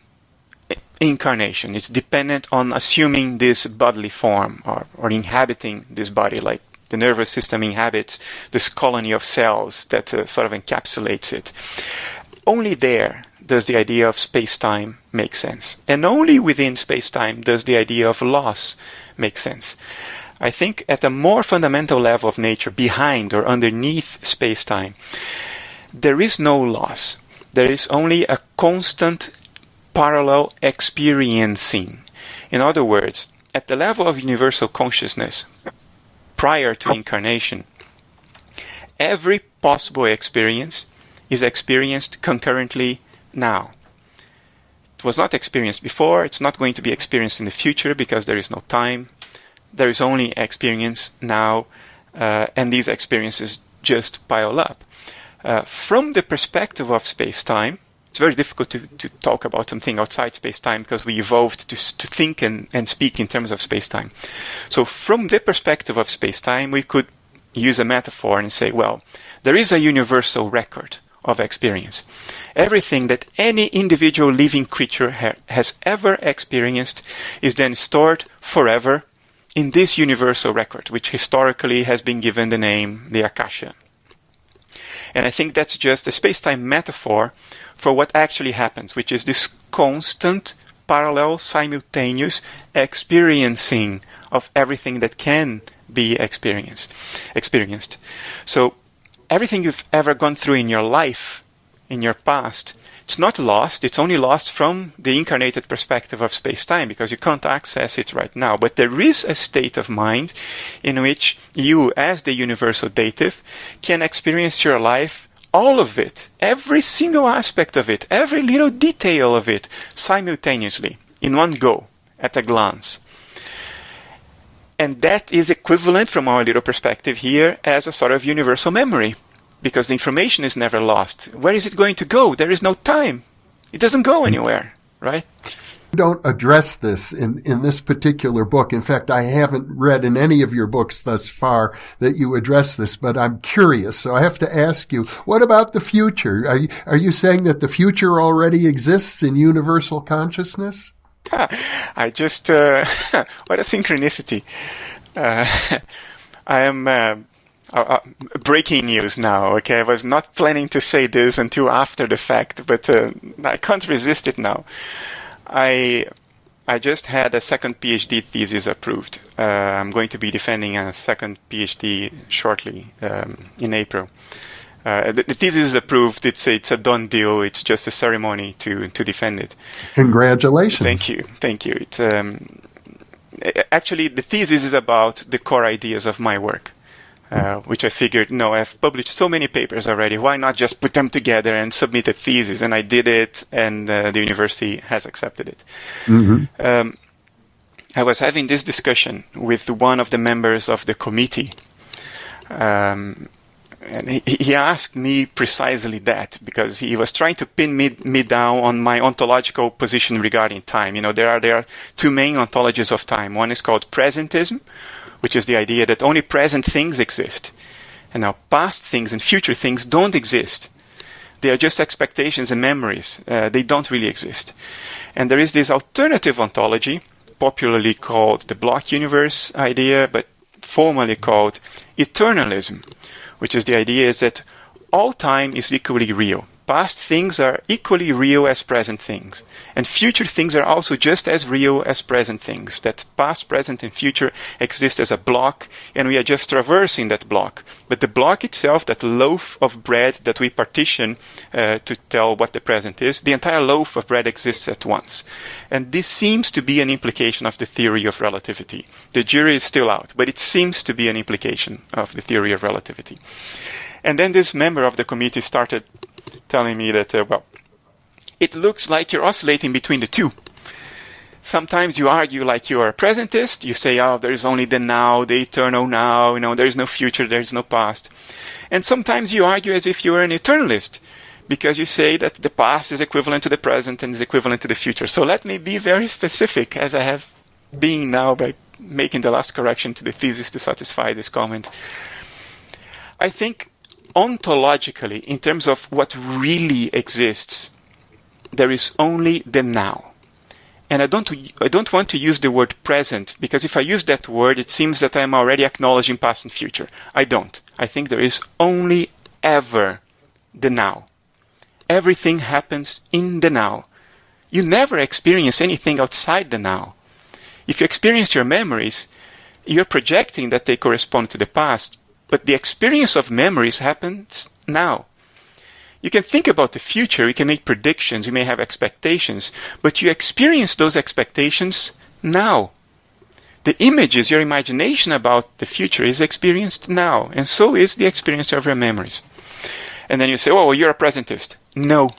incarnation. It's dependent on assuming this bodily form or inhabiting this body like the nervous system inhabits this colony of cells that sort of encapsulates it. Only there does the idea of space-time make sense. And only within space-time does the idea of loss make sense. I think at a more fundamental level of nature, behind or underneath space-time, there is no loss. There is only a constant parallel experiencing. In other words, at the level of universal consciousness, prior to incarnation, every possible experience is experienced concurrently now. It was not experienced before, it's not going to be experienced in the future because there is no time. There is only experience now, and these experiences just pile up. From the perspective of space-time, it's very difficult to talk about something outside space-time because we evolved to think and speak in terms of space-time. So from the perspective of space-time, we could use a metaphor and say, well, there is a universal record of experience. Everything that any individual living creature has ever experienced is then stored forever in this universal record, which historically has been given the name the Akasha. And I think that's just a space-time metaphor for what actually happens, which is this constant, parallel, simultaneous experiencing of everything that can be experienced. So everything you've ever gone through in your life, in your past, it's not lost. It's only lost from the incarnated perspective of space-time because you can't access it right now. But there is a state of mind in which you, as the universal dative, can experience your life, all of it, every single aspect of it, every little detail of it, simultaneously, in one go, at a glance. And that is equivalent, from our little perspective here, as a sort of universal memory. Because the information is never lost. Where is it going to go? There is no time. It doesn't go anywhere, right? You don't address this in this particular book. In fact, I haven't read in any of your books thus far that you address this, but I'm curious. So I have to ask you, what about the future? Are you saying that the future already exists in universal consciousness? I just, what a synchronicity. I am... breaking news now, okay? I was not planning to say this until after the fact, but I can't resist it now. I just had a second PhD thesis approved. I'm going to be defending a second PhD shortly, in April. The thesis is approved. It's a done deal. It's just a ceremony to defend it. Congratulations. Thank you. Actually, the thesis is about the core ideas of my work. Which I figured, no, I've published so many papers already. Why not just put them together and submit a thesis? And I did it, and the university has accepted it. Mm-hmm. I was having this discussion with one of the members of the committee, and he asked me precisely that, because he was trying to pin me down on my ontological position regarding time. You know, there are two main ontologies of time. One is called presentism, which is the idea that only present things exist. And now past things and future things don't exist. They are just expectations and memories. They don't really exist. And there is this alternative ontology, popularly called the block universe idea, but formally called eternalism, which is the idea is that all time is equally real. Past things are equally real as present things. And future things are also just as real as present things. That past, present, and future exist as a block, and we are just traversing that block. But the block itself, that loaf of bread that we partition to tell what the present is, the entire loaf of bread exists at once. And this seems to be an implication of the theory of relativity. The jury is still out, but it seems to be an implication of the theory of relativity. And then this member of the committee started telling me that, it looks like you're oscillating between the two. Sometimes you argue like you are a presentist. You say, there is only the now, the eternal now. You know, there is no future, there is no past. And sometimes you argue as if you are an eternalist, because you say that the past is equivalent to the present and is equivalent to the future. So let me be very specific, as I have been now by making the last correction to the thesis to satisfy this comment. I think ontologically, in terms of what really exists, there is only the now. And I don't want to use the word present, because if I use that word, it seems that I am already acknowledging past and future. I don't. I think there is only ever the now. Everything happens in the now. You never experience anything outside the now. If you experience your memories, you're projecting that they correspond to the past, but the experience of memories happens now. You can think about the future, you can make predictions, you may have expectations, but you experience those expectations now. The images, your imagination about the future is experienced now, and so is the experience of your memories. And then you say, oh, well, you're a presentist. No.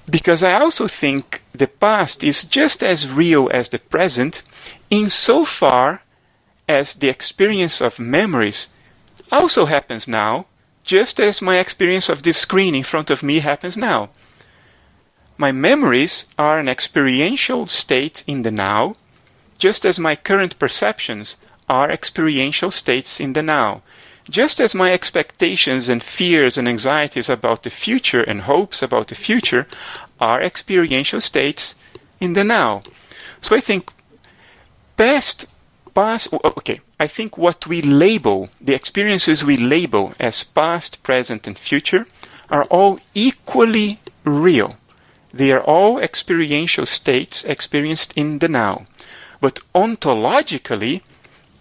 Because I also think the past is just as real as the present, insofar as the experience of memories also happens now, just as my experience of this screen in front of me happens now. My memories are an experiential state in the now, just as my current perceptions are experiential states in the now. Just as my expectations and fears and anxieties about the future and hopes about the future are experiential states in the now. So I think I think what we label, the experiences we label as past, present, and future are all equally real. They are all experiential states experienced in the now. But ontologically,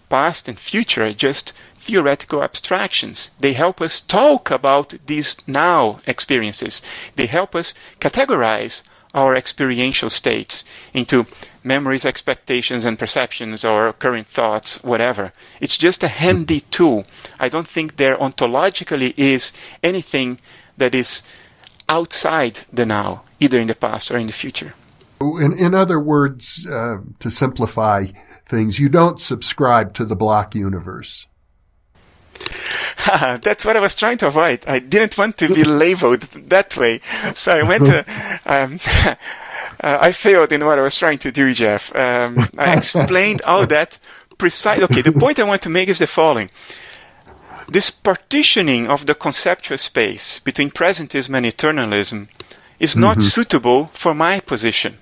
past and future are just theoretical abstractions. They help us talk about these now experiences. They help us categorize our experiential states into memories, expectations, and perceptions, or current thoughts, whatever. It's just a handy tool. I don't think there ontologically is anything that is outside the now, either in the past or in the future. In other words, to simplify things, you don't subscribe to the block universe. That's what I was trying to avoid. I didn't want to be labeled that way. So I went to... I failed in what I was trying to do, Jeff. I explained all that precisely. Okay, the point I want to make is the following. This partitioning of the conceptual space between presentism and eternalism is not suitable for my position.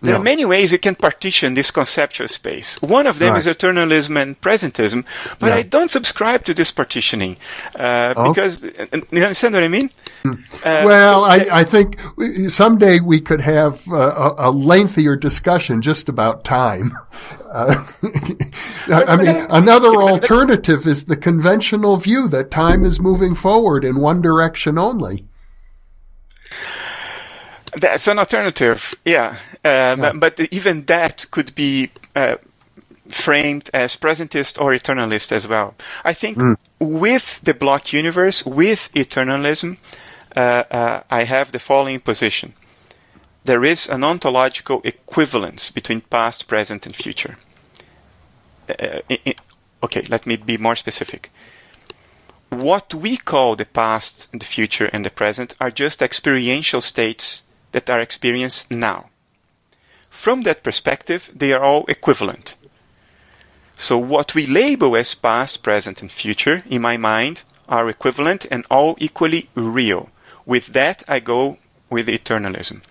There are many ways you can partition this conceptual space. One of them is eternalism and presentism, but I don't subscribe to this partitioning because, you understand what I mean? I think someday we could have a lengthier discussion just about time. Another alternative is the conventional view that time is moving forward in one direction only. That's an alternative, but even that could be framed as presentist or eternalist as well. I think with the block universe, with eternalism, I have the following position. There is an ontological equivalence between past, present, and future. Okay, let me be more specific. What we call the past, the future, and the present are just experiential states that are experienced now. From that perspective, they are all equivalent. So what we label as past, present, and future, in my mind, are equivalent and all equally real. With that, I go with eternalism.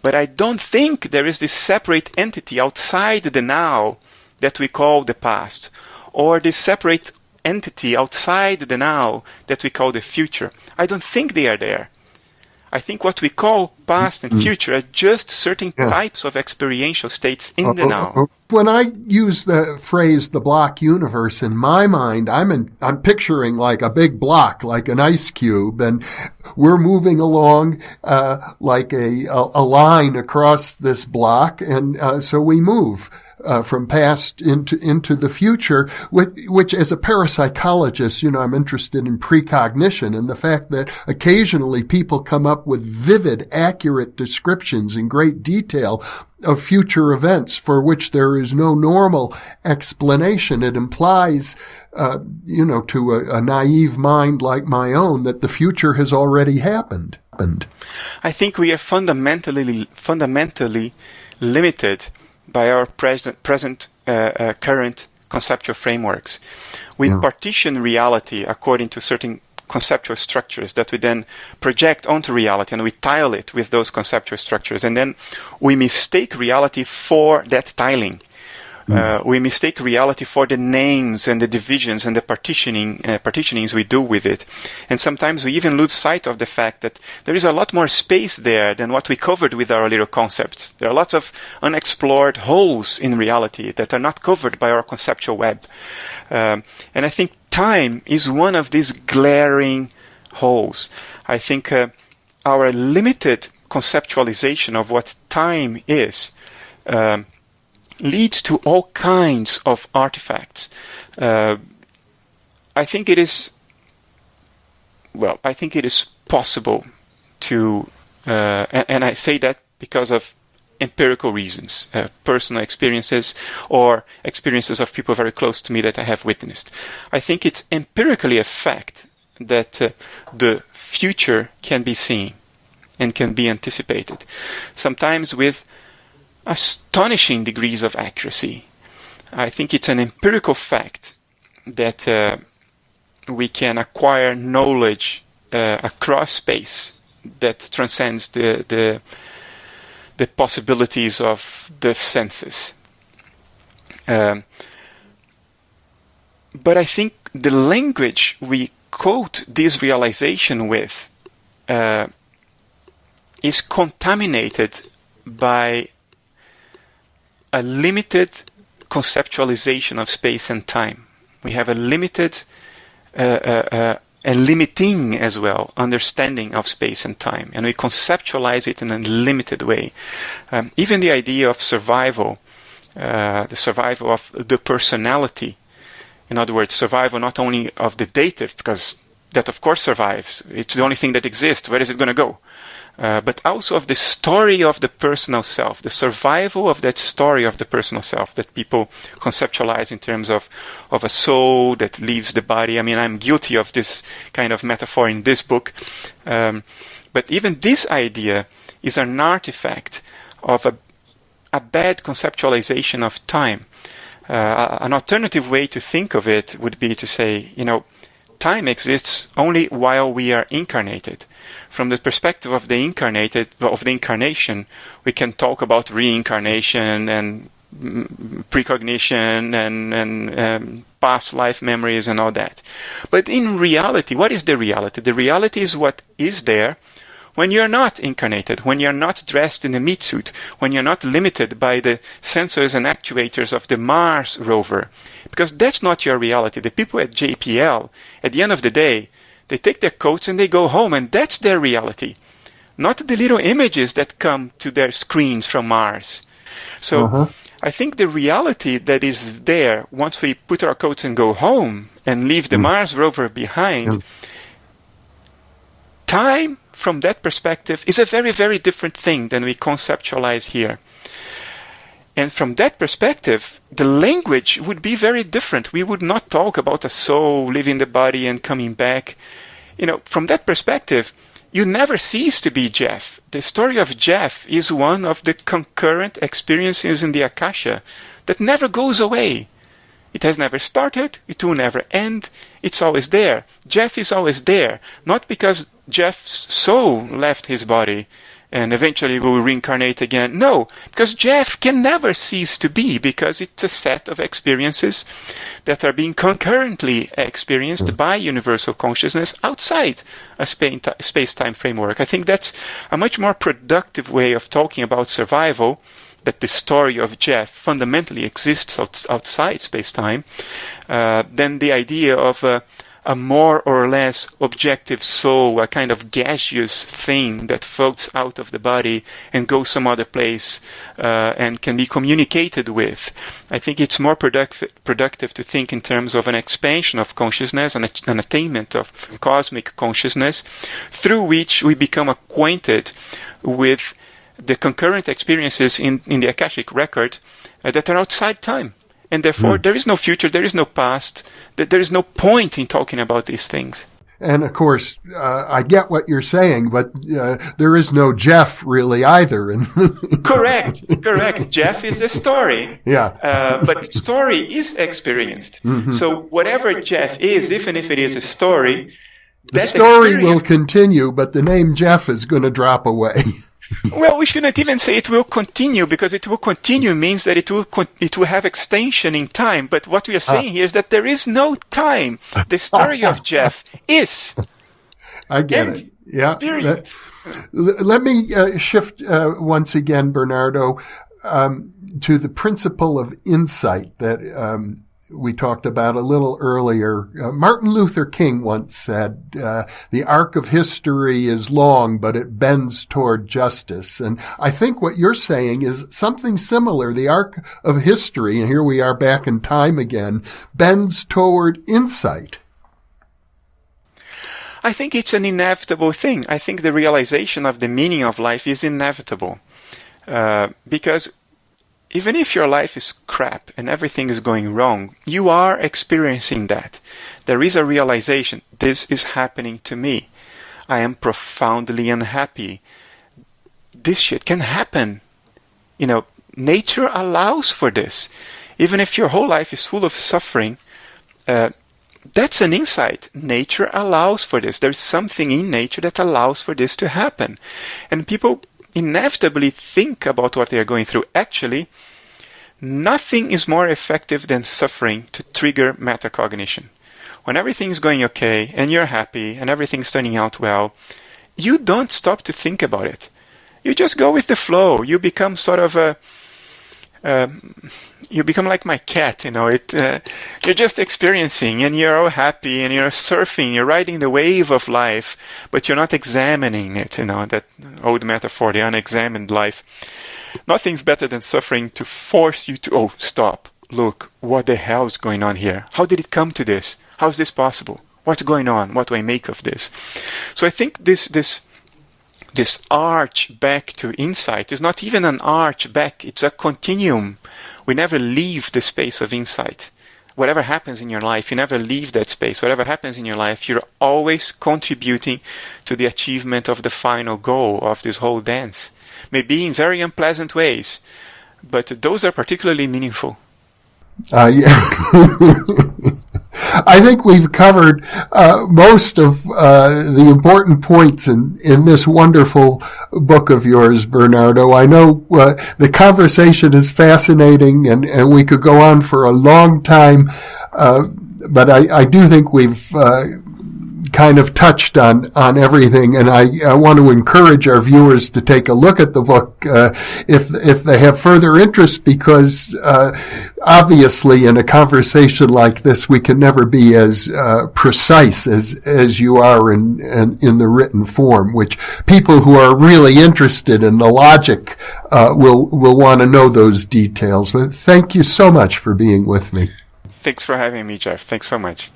But I don't think there is this separate entity outside the now that we call the past, or this separate entity outside the now that we call the future. I don't think they are there. I think what we call past and future are just certain types of experiential states in the now. When I use the phrase "the block universe" in my mind, I'm picturing like a big block, like an ice cube, and we're moving along like a line across this block, and so we move from past into the future, which as a parapsychologist, I'm interested in precognition and the fact that occasionally people come up with vivid, accurate descriptions in great detail of future events for which there is no normal explanation. It implies, to a naive mind like my own, that the future has already happened. I think we are fundamentally limited by our current conceptual frameworks. We partition reality according to certain conceptual structures that we then project onto reality, and we tile it with those conceptual structures. And then we mistake reality for that tiling. We mistake reality for the names and the divisions and the partitionings we do with it. And sometimes we even lose sight of the fact that there is a lot more space there than what we covered with our little concepts. There are lots of unexplored holes in reality that are not covered by our conceptual web. And I think time is one of these glaring holes. I think our limited conceptualization of what time is leads to all kinds of artifacts. I think it is possible to, and I say that because of empirical reasons, personal experiences or experiences of people very close to me that I have witnessed. I think it's empirically a fact that the future can be seen and can be anticipated, sometimes with astonishing degrees of accuracy. I think it's an empirical fact that we can acquire knowledge across space that transcends the possibilities of the senses. But I think the language we quote this realization with is contaminated by a limited conceptualization of space and time. We have a limited and limiting as well understanding of space and time, and we conceptualize it in a limited way. Even the idea of survival, the survival of the personality, in other words, survival not only of the dative, because that of course survives, it's the only thing that exists, where is it going to go? But also of the story of the personal self, the survival of that story of the personal self that people conceptualize in terms of a soul that leaves the body. I mean, I'm guilty of this kind of metaphor in this book. But even this idea is an artifact of a bad conceptualization of time. An alternative way to think of it would be to say, time exists only while we are incarnated. From the perspective of the incarnation, we can talk about reincarnation and precognition and past life memories and all that. But in reality, what is the reality? The reality is what is there when you're not incarnated, when you're not dressed in a meat suit, when you're not limited by the sensors and actuators of the Mars Rover. Because that's not your reality. The people at JPL, at the end of the day, they take their coats and they go home, and that's their reality. Not the little images that come to their screens from Mars. So I think the reality that is there once we put our coats and go home and leave the Mars Rover behind, time from that perspective is a very, very different thing than we conceptualize here. And from that perspective, the language would be very different. We would not talk about a soul leaving the body and coming back. From that perspective, you never cease to be Jeff. The story of Jeff is one of the concurrent experiences in the Akasha that never goes away. It has never started. It will never end. It's always there. Jeff is always there. Not because Jeff's soul left his body and eventually will reincarnate again. No, because Jeff can never cease to be, because it's a set of experiences that are being concurrently experienced by universal consciousness outside a space-time framework. I think that's a much more productive way of talking about survival, that the story of Jeff fundamentally exists outside space-time, than the idea of a more or less objective soul, a kind of gaseous thing that floats out of the body and goes some other place and can be communicated with. I think it's more productive to think in terms of an expansion of consciousness and an attainment of cosmic consciousness through which we become acquainted with the concurrent experiences in the Akashic record that are outside time. And therefore, there is no future, there is no past, there is no point in talking about these things. And of course, I get what you're saying, but there is no Jeff really either. Correct. Jeff is a story. Yeah. But the story is experienced. So whatever Jeff is, even if it is a story, The story will continue, but the name Jeff is going to drop away. Well, we shouldn't even say it will continue, because it will continue means that it will have extension in time. But what we are saying here is that there is no time. The story of Jeff is. I get it. Yeah. Let me shift once again, Bernardo, to the principle of insight that we talked about a little earlier. Martin Luther King once said, the arc of history is long, but it bends toward justice. And I think what you're saying is something similar. The arc of history, and here we are back in time again, bends toward insight. I think it's an inevitable thing. I think the realization of the meaning of life is inevitable. Because even if your life is crap and everything is going wrong, you are experiencing that. There is a realization, this is happening to me. I am profoundly unhappy. This shit can happen. Nature allows for this. Even if your whole life is full of suffering, that's an insight. Nature allows for this. There's something in nature that allows for this to happen. And people inevitably think about what they are going through. Actually, nothing is more effective than suffering to trigger meta-cognition. When everything is going okay, and you're happy, and everything's turning out well, you don't stop to think about it. You just go with the flow. You become sort of you become like my cat, you're just experiencing, and you're all happy, and you're surfing, you're riding the wave of life, but you're not examining it, that old metaphor, the unexamined life. Nothing's better than suffering to force you to, stop, look, what the hell is going on here? How did it come to this? How is this possible? What's going on? What do I make of this? So I think this arch back to insight is not even an arch back, it's a continuum. We never leave the space of insight. Whatever happens in your life, you never leave that space. Whatever happens in your life, you're always contributing to the achievement of the final goal of this whole dance. Maybe in very unpleasant ways, but those are particularly meaningful. I think we've covered most of the important points in this wonderful book of yours, Bernardo. I know the conversation is fascinating, and we could go on for a long time, but I do think we've kind of touched on everything, and I want to encourage our viewers to take a look at the book if they have further interest, because obviously in a conversation like this we can never be as precise as you are in the written form, which people who are really interested in the logic will want to know those details. But thank you so much for being with me. Thanks for having me, Jeff. Thanks so much.